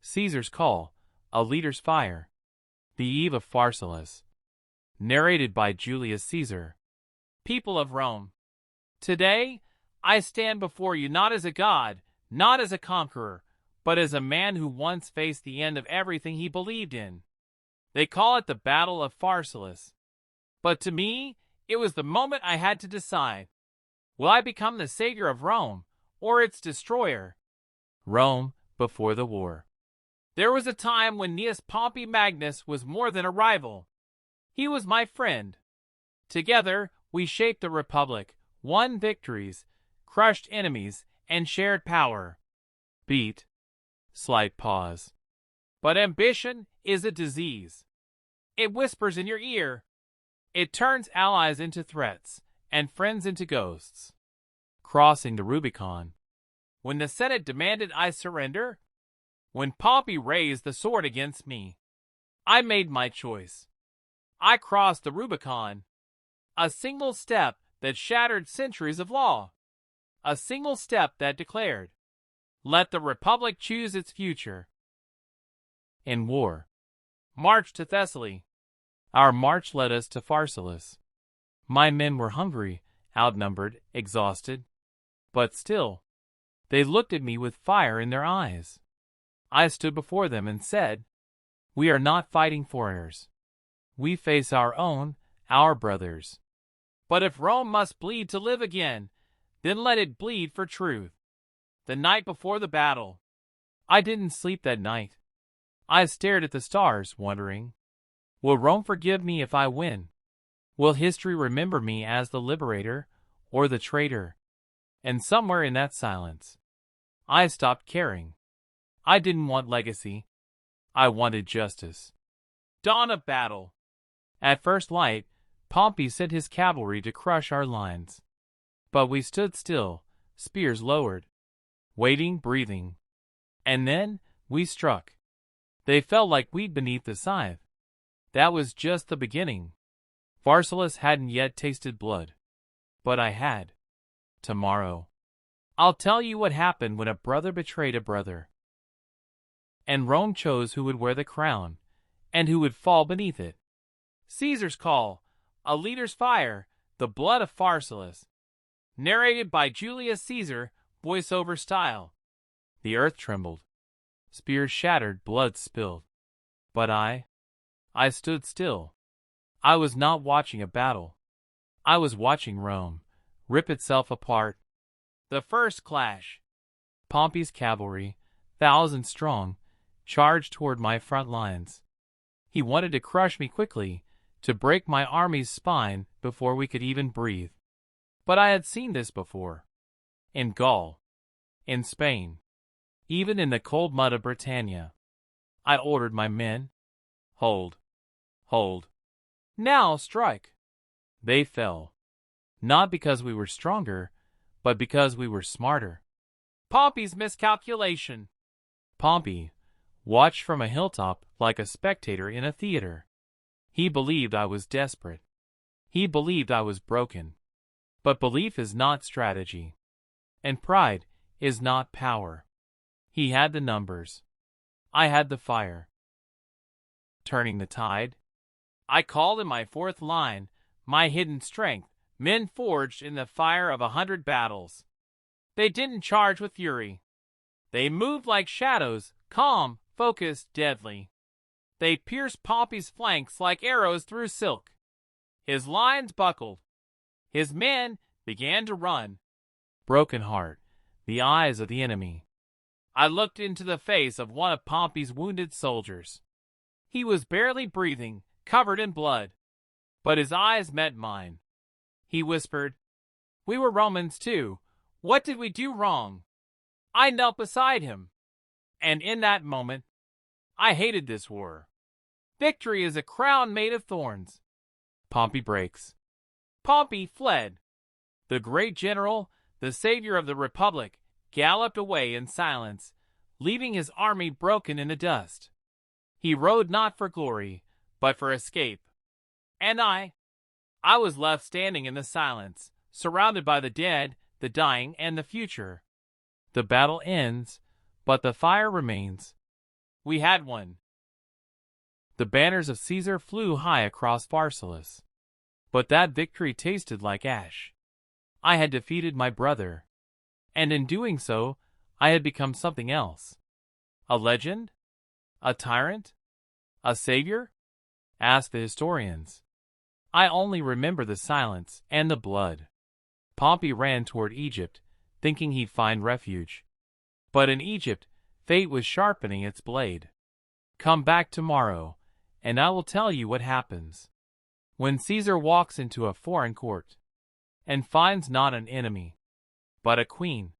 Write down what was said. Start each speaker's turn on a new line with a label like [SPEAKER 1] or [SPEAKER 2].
[SPEAKER 1] Caesar's Call, A Leader's Fire. The Eve of Pharsalus. Narrated by Julius Caesar. People of Rome. Today, I stand before you not as a god, not as a conqueror, but as a man who once faced the end of everything he believed in. They call it the Battle of Pharsalus. But to me, it was the moment I had to decide. Will I become the savior of Rome, or its destroyer? Rome before the war. There was a time when Gnaeus Pompey Magnus was more than a rival. He was my friend. Together, we shaped the Republic, won victories, crushed enemies, and shared power. Beat. Slight pause. But ambition is a disease. It whispers in your ear. It turns allies into threats, and friends into ghosts. Crossing the Rubicon. When the Senate demanded I surrender, when Pompey raised the sword against me, I made my choice. I crossed the Rubicon. A single step that shattered centuries of law. A single step that declared, let the Republic choose its future. In war. March to Thessaly. Our march led us to Pharsalus. My men were hungry, outnumbered, exhausted. But still, they looked at me with fire in their eyes. I stood before them and said, we are not fighting foreigners. We face our own, our brothers. But if Rome must bleed to live again, then let it bleed for truth. The night before the battle, I didn't sleep that night. I stared at the stars, wondering, will Rome forgive me if I win? Will history remember me as the liberator or the traitor? And somewhere in that silence, I stopped caring. I didn't want legacy. I wanted justice. Dawn of battle. At first light, Pompey sent his cavalry to crush our lines. But we stood still, spears lowered, waiting, breathing. And then we struck. They fell like wheat beneath the scythe. That was just the beginning. Pharsalus hadn't yet tasted blood. But I had. Tomorrow, I'll tell you what happened when a brother betrayed a brother. And Rome chose who would wear the crown, and who would fall beneath it. Caesar's Call, A Leader's Fire, The Blood of Pharsalus. Narrated by Julius Caesar, voiceover style. The earth trembled. Spears shattered, blood spilled. But I stood still. I was not watching a battle. I was watching Rome rip itself apart. The first clash. Pompey's cavalry, 1,000 strong, charged toward my front lines. He wanted to crush me quickly, to break my army's spine before we could even breathe. But I had seen this before. In Gaul. In Spain. Even in the cold mud of Britannia. I ordered my men. Hold. Hold. Now strike. They fell. Not because we were stronger, but because we were smarter. Pompey's miscalculation. Pompey watched from a hilltop like a spectator in a theater. He believed I was desperate. He believed I was broken. But belief is not strategy. And pride is not power. He had the numbers. I had the fire. Turning the tide. I called in my fourth line, my hidden strength, men forged in the fire of 100 battles. They didn't charge with fury. They moved like shadows, calm, focused, deadly. They pierced Pompey's flanks like arrows through silk. His lines buckled. His men began to run. Broken heart, the eyes of the enemy. I looked into the face of one of Pompey's wounded soldiers. He was barely breathing, covered in blood. But his eyes met mine. He whispered, we were Romans too. What did we do wrong? I knelt beside him. And in that moment, I hated this war. Victory is a crown made of thorns. Pompey breaks. Pompey fled. The great general, the savior of the Republic, galloped away in silence, leaving his army broken in the dust. He rode not for glory, but for escape. And I was left standing in the silence, surrounded by the dead, the dying, and the future. The battle ends, but the fire remains. We had won. The banners of Caesar flew high across Pharsalus. But that victory tasted like ash. I had defeated my brother. And in doing so, I had become something else. A legend? A tyrant? A savior? Ask the historians. I only remember the silence and the blood. Pompey ran toward Egypt, thinking he'd find refuge. But in Egypt, fate was sharpening its blade. Come back tomorrow, and I will tell you what happens when Caesar walks into a foreign court and finds not an enemy, but a queen.